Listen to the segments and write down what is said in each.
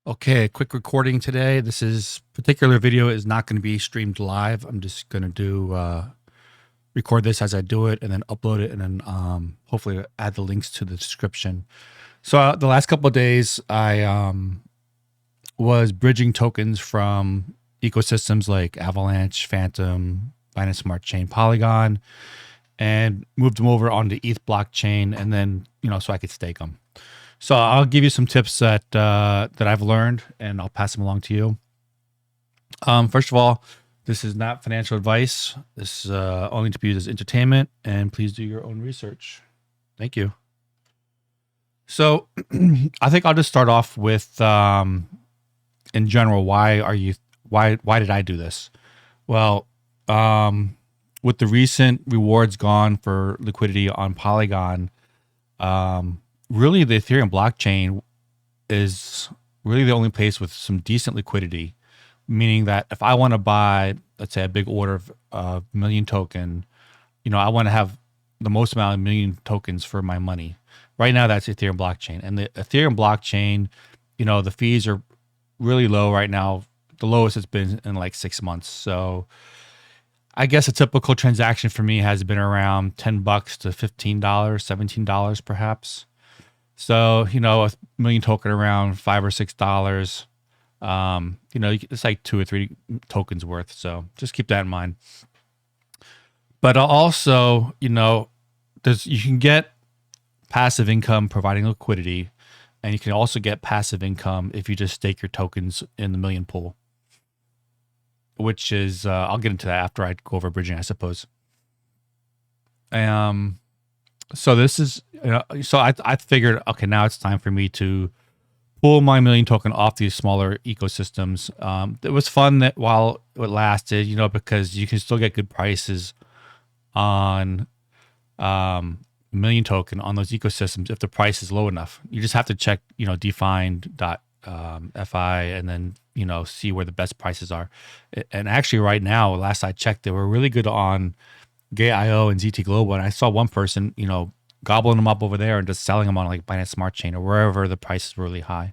Okay, quick recording today. This particular video is not going to be streamed live. I'm just going to record this as I do it and then upload it and then hopefully add the links to the description. So the last couple of days, I was bridging tokens from ecosystems like Avalanche, Phantom, Binance Smart Chain, Polygon, and moved them over onto ETH blockchain, and then so I could stake them. So I'll give you some tips that I've learned, and I'll pass them along to you. First of all, this is not financial advice. This is only to be used as entertainment, and please do your own research. Thank you. So I think I'll just start off with, in general, why did I do this? Well, with the recent rewards gone for liquidity on Polygon, really the Ethereum blockchain is really the only place with some decent liquidity, meaning that if I want to buy, let's say, a big order of million token, I want to have the most amount of million tokens for my money. Right now, that's Ethereum blockchain. And the Ethereum blockchain, the fees are really low right now. The lowest it's been in like 6 months. So I guess a typical transaction for me has been around $10 to $15, $17 perhaps. So, a million token around $5 or $6, it's like 2 or 3 tokens worth. So just keep that in mind. But also, you can get passive income providing liquidity, and you can also get passive income if you just stake your tokens in the million pool, which is, I'll get into that after I go over bridging, I suppose. So this is, so I figured, okay, now it's time for me to pull my million token off these smaller ecosystems. It was fun that while it lasted, because you can still get good prices on million token on those ecosystems if the price is low enough. You just have to check, defined.fi and then, see where the best prices are. And actually right now, last I checked, they were really good on Gate.io and ZT Global, and I saw one person, gobbling them up over there and just selling them on like Binance Smart Chain or wherever the price is really high.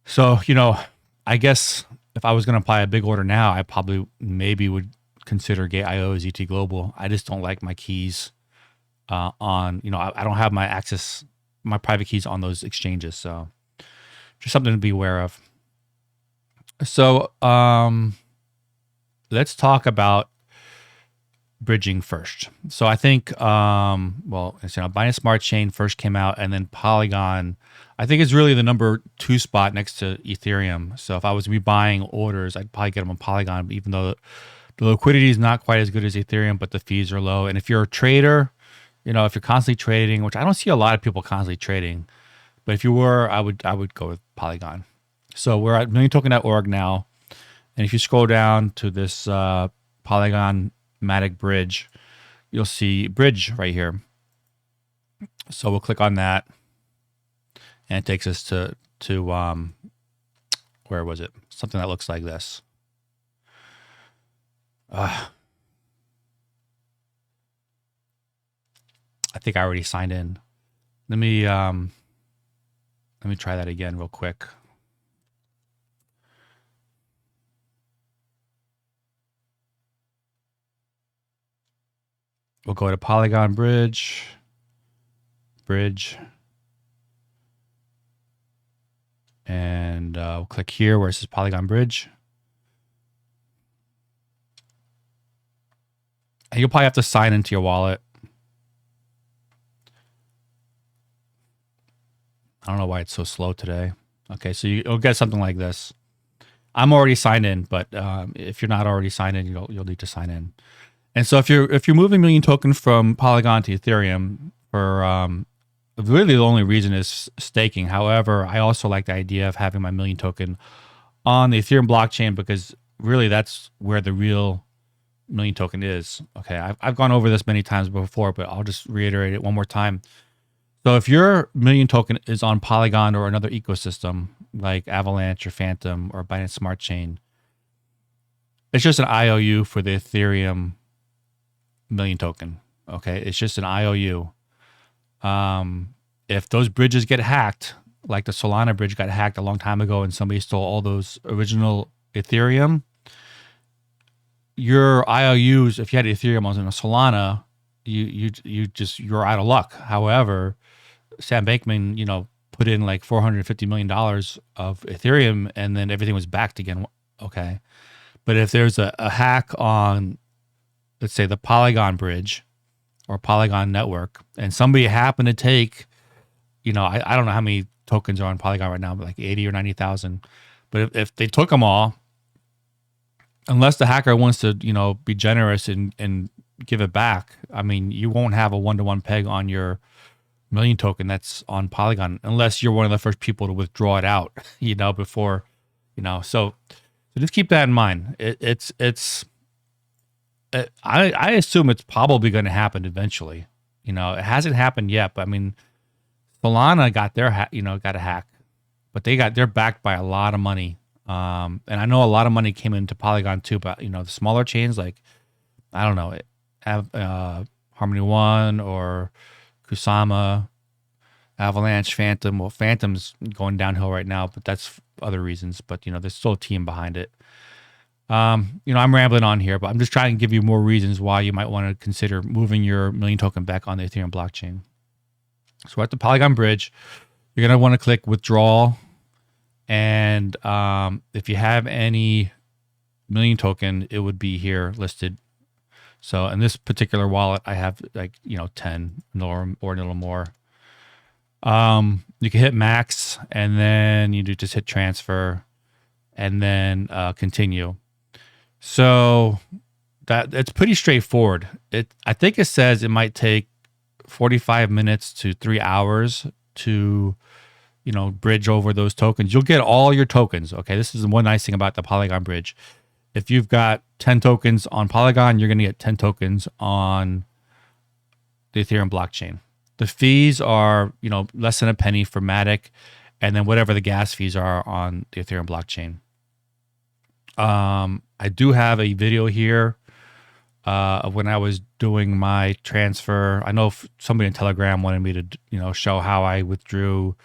So, I guess if I was going to apply a big order now, I probably maybe would consider Gate.io or ZT Global. I just don't like my keys on, I don't have my private keys on those exchanges. So just something to be aware of. So let's talk about bridging first. So I think, Binance Smart Chain first came out, and then Polygon, I think, is really the number 2 spot next to Ethereum. So if I was to be buying orders, I'd probably get them on Polygon, even though the liquidity is not quite as good as Ethereum, but the fees are low. And if you're a trader, if you're constantly trading, which I don't see a lot of people constantly trading, but if you were, I would go with Polygon. So we're at milliontoken.org now. And if you scroll down to this Polygon Bridge, you'll see bridge right here. So we'll click on that, and it takes us to where was it? Something that looks like this. I think I already signed in. Let me try that again real quick. We'll go to Polygon Bridge, and we'll click here where it says Polygon Bridge. And you'll probably have to sign into your wallet. I don't know why it's so slow today. Okay, so you'll get something like this. I'm already signed in, but if you're not already signed in, you'll need to sign in. And so if you're moving million token from Polygon to Ethereum, for really the only reason is staking. However, I also like the idea of having my million token on the Ethereum blockchain, because really that's where the real million token is. Okay, I've gone over this many times before, but I'll just reiterate it one more time. So if your million token is on Polygon or another ecosystem like Avalanche or Phantom or Binance Smart Chain, it's just an IOU for the Ethereum million token. Okay, it's just an IOU. If those bridges get hacked, like the Solana bridge got hacked a long time ago and somebody stole all those original Ethereum, your IOUs, if you had Ethereum on a Solana, you're out of luck. However, Sam Bankman, put in like $450 million of Ethereum and then everything was backed again. Okay. But if there's a hack on, let's say, the Polygon Bridge or Polygon Network, and somebody happened to take, I don't know how many tokens are on Polygon right now, but like 80 or 90,000. But if they took them all, unless the hacker wants to, be generous and give it back, I mean, you won't have a one-to-one peg on your million token that's on Polygon unless you're one of the first people to withdraw it out, before, so just keep that in mind. I assume it's probably going to happen eventually. It hasn't happened yet, but I mean, Solana got their got a hack, but they're backed by a lot of money. And I know a lot of money came into Polygon too, but the smaller chains like, I don't know, Harmony One or Kusama, Avalanche, Phantom. Well, Phantom's going downhill right now, but that's other reasons. But there's still a team behind it. I'm rambling on here, but I'm just trying to give you more reasons why you might want to consider moving your million token back on the Ethereum blockchain. So at the Polygon Bridge, you're going to want to click withdrawal. And if you have any million token, it would be here listed. So in this particular wallet, I have 10 or a little more. You can hit max and then you just hit transfer and then continue. So it's pretty straightforward. I think it says it might take 45 minutes to 3 hours to, bridge over those tokens. You'll get all your tokens. Okay. This is the one nice thing about the Polygon Bridge. If you've got 10 tokens on Polygon, you're going to get 10 tokens on the Ethereum blockchain. The fees are, less than a penny for Matic, and then whatever the gas fees are on the Ethereum blockchain. I do have a video here of when I was doing my transfer. I know somebody in Telegram wanted me to, show how I withdrew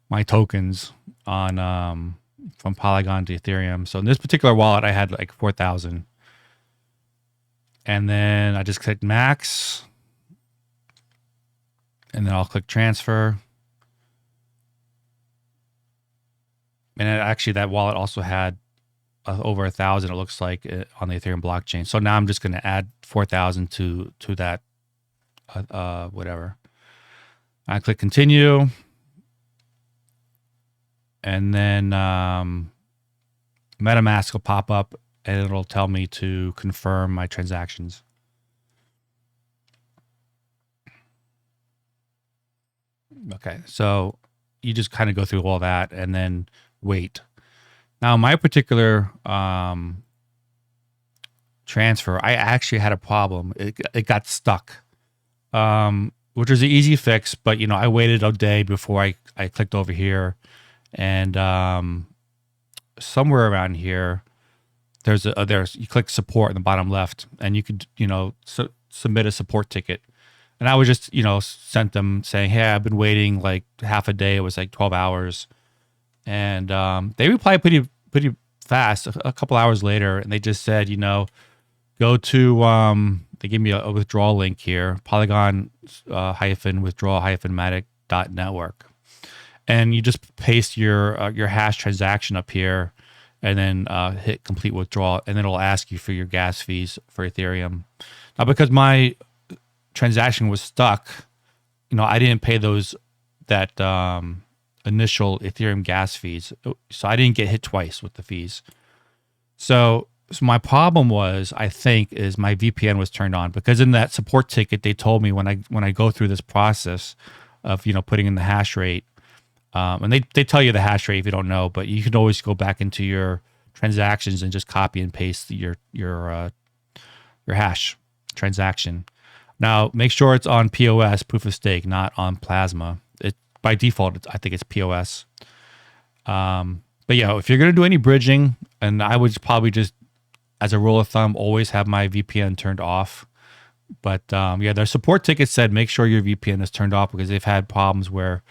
my tokens on from Polygon to Ethereum. So in this particular wallet, I had like 4,000, and then I just clicked max. And then I'll click transfer. And actually that wallet also had over 1,000, it looks like, on the Ethereum blockchain. So now I'm just going to add 4,000 to that, whatever. I click continue. And then MetaMask will pop up and it'll tell me to confirm my transactions. Okay, so you just kind of go through all that and then wait. Now, my particular transfer, I actually had a problem. It got stuck, which was an easy fix. But I waited a day before I clicked over here, and somewhere around here, there's you click support in the bottom left, and you could submit a support ticket. And I was just, sent them saying, hey, I've been waiting like half a day. It was like 12 hours. And they replied pretty fast, a couple hours later. And they just said, go to, they gave me a withdrawal link here, polygon-withdrawal-matic.network. And you just paste your hash transaction up here and then hit complete withdrawal. And then it'll ask you for your gas fees for Ethereum. Now, because my transaction was stuck, I didn't pay that initial Ethereum gas fees, so I didn't get hit twice with the fees. So my problem was, I think, is my VPN was turned on, because in that support ticket they told me when I go through this process of putting in the hash rate, and they tell you the hash rate if you don't know, but you can always go back into your transactions and just copy and paste your hash transaction. Now, make sure it's on POS, proof of stake, not on Plasma. By default, I think it's POS. But yeah, if you're going to do any bridging, and I would probably just, as a rule of thumb, always have my VPN turned off. But yeah, their support ticket said make sure your VPN is turned off, because they've had problems where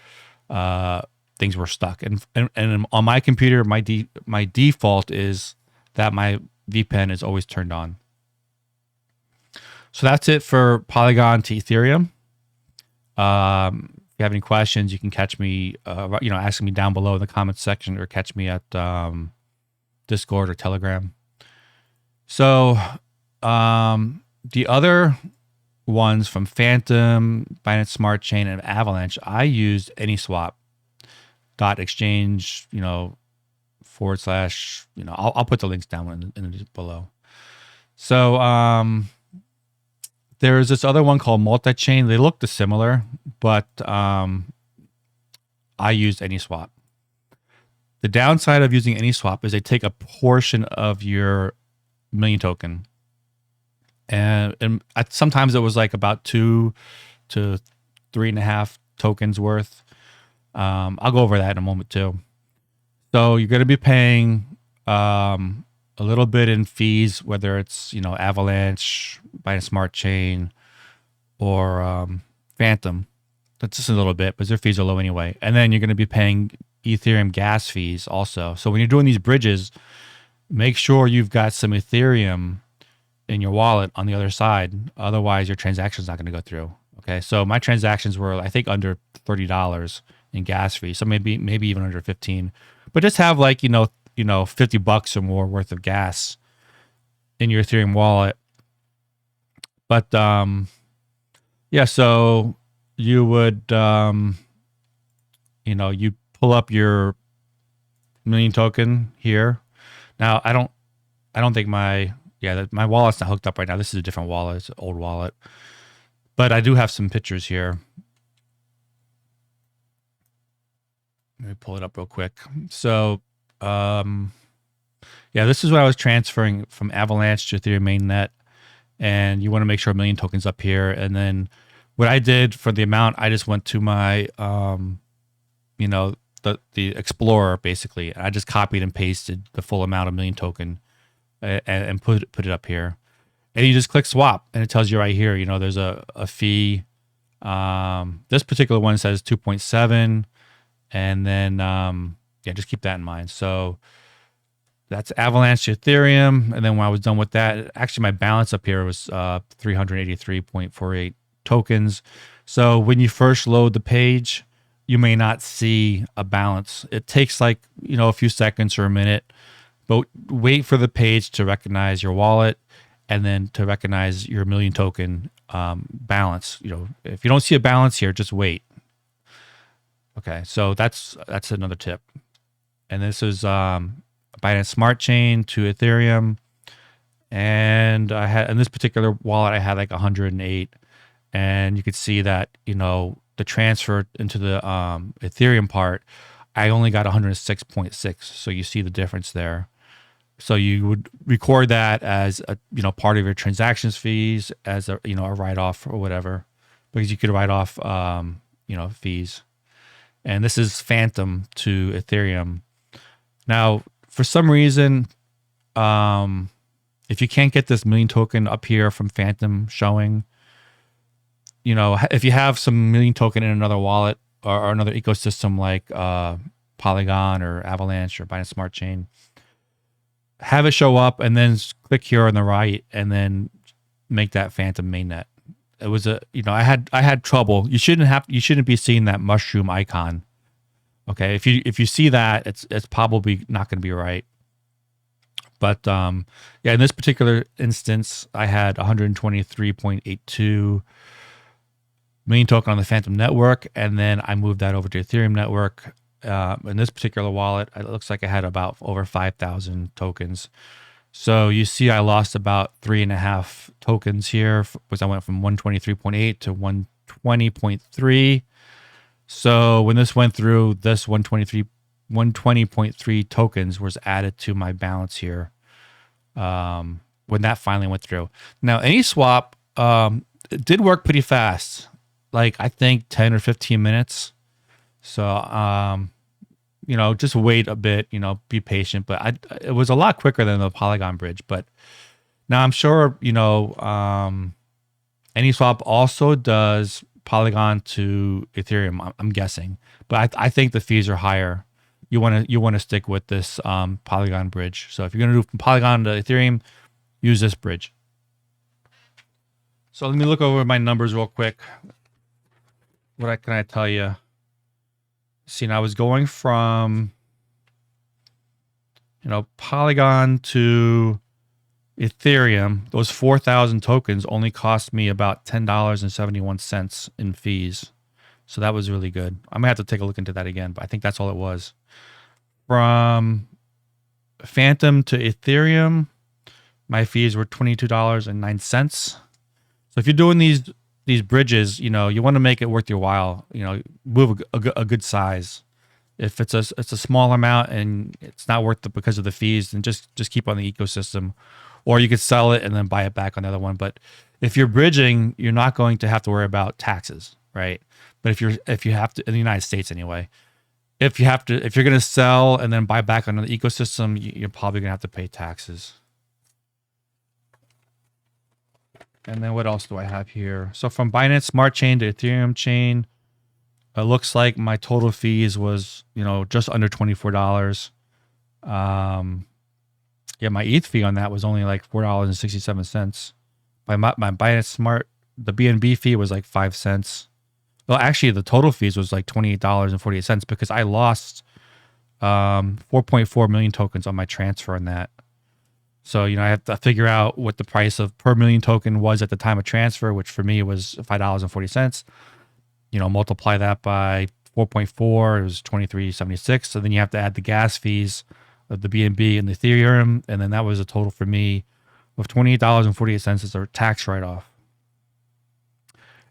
things were stuck. And on my computer, my default is that my VPN is always turned on. So that's it for Polygon to Ethereum. If you have any questions, you can catch me, asking me down below in the comments section, or catch me at Discord or Telegram. So the other ones from Phantom, Binance Smart Chain, and Avalanche, I used AnySwap .exchange, /, I'll put the links down in below. So there's this other one called Multi-Chain. They look similar, but I used AnySwap. The downside of using AnySwap is they take a portion of your million token. And sometimes it was like about 2 to 3.5 tokens worth. I'll go over that in a moment too. So you're going to be paying a little bit in fees, whether it's Avalanche, Binance Smart Chain, or Phantom. That's just a little bit, but their fees are low anyway. And then you're going to be paying Ethereum gas fees also. So when you're doing these bridges, make sure you've got some Ethereum in your wallet on the other side. Otherwise, your transaction's not going to go through. Okay, so my transactions were, I think, under $30 in gas fees. So maybe even under 15. But just have like, $50 or more worth of gas in your Ethereum wallet. But yeah, so you would you pull up your million token here. Now I don't think my wallet's not hooked up right now. This is a different wallet. It's an old wallet. But I do have some pictures here. Let me pull it up real quick. So this is what I was transferring from Avalanche to Ethereum mainnet. And you want to make sure a million tokens up here. And then what I did for the amount, I just went to my, the Explorer basically. I just copied and pasted the full amount of million token and put it up here. And you just click swap and it tells you right here, there's a fee. This particular one says 2.7. And then, just keep that in mind. So that's Avalanche to Ethereum. And then when I was done with that, actually my balance up here was 383.48 tokens. So when you first load the page, you may not see a balance. It takes like, a few seconds or a minute, but wait for the page to recognize your wallet and then to recognize your million token balance. If you don't see a balance here, just wait. Okay, so that's another tip. And this is Binance Smart Chain to Ethereum. And I had, in this particular wallet, I had like 108. And you could see that, the transfer into the Ethereum part, I only got 106.6. So you see the difference there. So you would record that as a, part of your transactions fees, as a, a write-off or whatever, because you could write off, fees. And this is Phantom to Ethereum. Now, for some reason, if you can't get this million token up here from Phantom showing, if you have some million token in another wallet or another ecosystem like Polygon or Avalanche or Binance Smart Chain, have it show up and then click here on the right and then make that Phantom mainnet. It was I had trouble. You shouldn't be seeing that mushroom icon. Okay, if you see that, it's probably not going to be right. But in this particular instance, I had 123.82 million token on the Phantom network, and then I moved that over to Ethereum network. In this particular wallet, it looks like I had about over 5,000 tokens. So you see I lost about 3.5 tokens here, because I went from 123.8 to 120.3. So when this went through, this 120.3 tokens was added to my balance here when that finally went through. Now, AnySwap, it did work pretty fast, like I think 10 or 15 minutes. So, just wait a bit, be patient. But it was a lot quicker than the Polygon Bridge. But now I'm sure, AnySwap also does Polygon to Ethereum, I'm guessing, but I think the fees are higher. You want to stick with this Polygon bridge. So if you're going to do from Polygon to Ethereum, use this bridge. So let me look over my numbers real quick. What can I tell you? See, now I was going from, Polygon to Ethereum. Those 4,000 tokens only cost me about $10.71 in fees. So that was really good. I'm gonna have to take a look into that again, but I think that's all it was. From Phantom to Ethereum, my fees were $22.09. So if you're doing these bridges, you want to make it worth your while. Move a good size. If it's a small amount and it's not worth it because of the fees, then just keep on the ecosystem, or you could sell it and then buy it back on the other one. But if you're bridging, you're not going to have to worry about taxes, right? But if you have to, in the United States anyway, if you're going to sell and then buy back on the ecosystem, you're probably going to have to pay taxes. And then what else do I have here? So from Binance Smart Chain to Ethereum Chain, it looks like my total fees was, just under $24. Yeah, my ETH fee on that was only like $4.67. My Binance Smart, the BNB fee was like 5 cents. Well, actually, the total fees was like $28.48 because I lost 4.4 million tokens on my transfer on that. So, I have to figure out what the price of per million token was at the time of transfer, which for me was $5.40. Multiply that by 4.4, it was $23.76. So then you have to add the gas fees of the BNB and the Ethereum. And then that was a total for me of $28.48 as a tax write-off.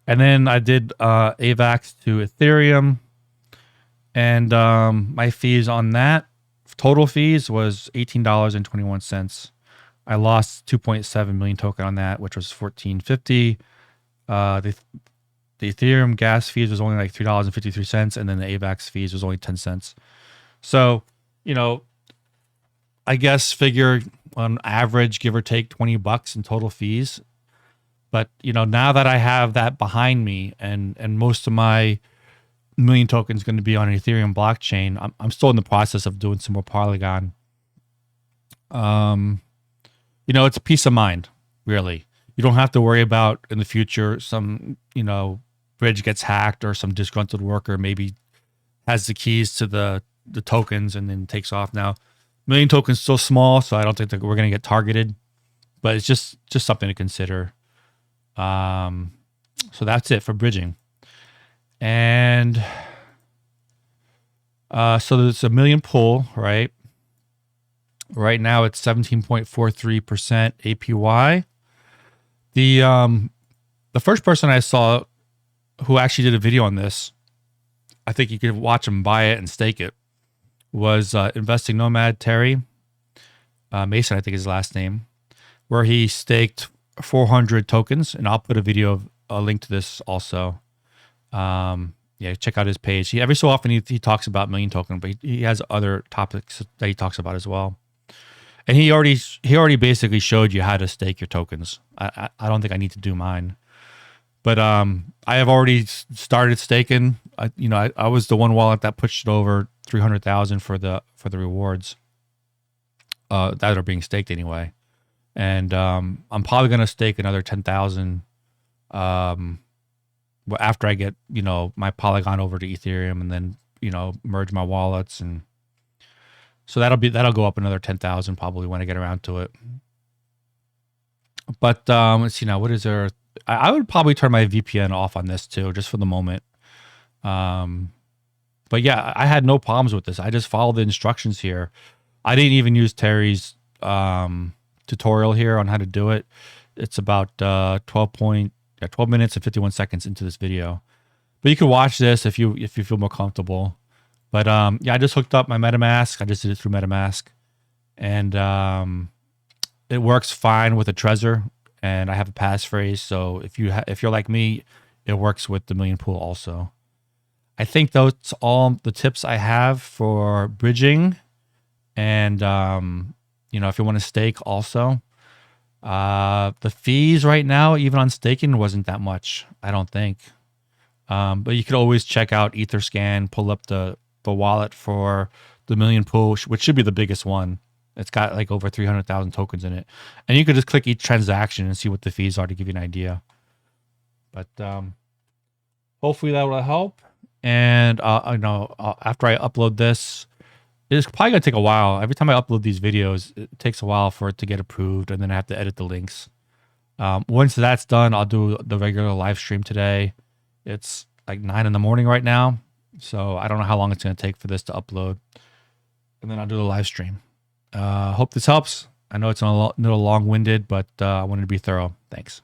And then I did AVAX to Ethereum. And my fees on that, total fees was $18.21. I lost 2.7 million token on that, which was $14.50. The Ethereum gas fees was only like $3.53, and then the AVAX fees was only 10 cents. So, I guess figure on average, give or take $20 in total fees. But, now that I have that behind me and most of my million tokens going to be on an Ethereum blockchain, I'm still in the process of doing some more Polygon. It's peace of mind, really. You don't have to worry about in the future some, bridge gets hacked or some disgruntled worker maybe has the keys to the tokens and then takes off. Now, million tokens still small, so I don't think that we're going to get targeted, but it's just something to consider. So that's it for bridging. And so there's a million pool, right? Right now it's 17.43% APY. The first person I saw who actually did a video on this, I think you could watch him buy it and stake it, was Investing Nomad Terry Mason, I think is his last name, where he staked 400 tokens, and I'll put a link to this also. Yeah, check out his page. Every so often he talks about million token, but he has other topics that he talks about as well. And he already basically showed you how to stake your tokens. I don't think I need to do mine, but I have already started staking. I was the one wallet that pushed it over 300,000 for the rewards that are being staked anyway. And I'm probably gonna stake another 10,000 after I get my Polygon over to Ethereum, and then merge my wallets, and so that'll go up another 10,000 probably when I get around to it. But let's see now, what is there? I would probably turn my VPN off on this too, just for the moment. But yeah, I had no problems with this. I just followed the instructions here. I didn't even use Terry's tutorial here on how to do it. It's about 12 minutes and 51 seconds into this video, but you can watch this if you feel more comfortable. But yeah, I just hooked up my MetaMask. I just did it through MetaMask, and it works fine with a Trezor, and I have a passphrase. So if you're like me, it works with the million pool also. I think that's all the tips I have for bridging, and if you want to stake also. The fees right now, even on staking, wasn't that much, I don't think. But you could always check out Etherscan, pull up the wallet for the million pool, which should be the biggest one. It's got like over 300,000 tokens in it. And you could just click each transaction and see what the fees are to give you an idea. But hopefully that will help. And after I upload this, it's probably going to take a while. Every time I upload these videos, it takes a while for it to get approved, and then I have to edit the links. Once that's done, I'll do the regular live stream today. It's like 9 in the morning right now, so I don't know how long it's going to take for this to upload. And then I'll do the live stream. Hope this helps. I know it's a little long-winded, but I wanted to be thorough. Thanks.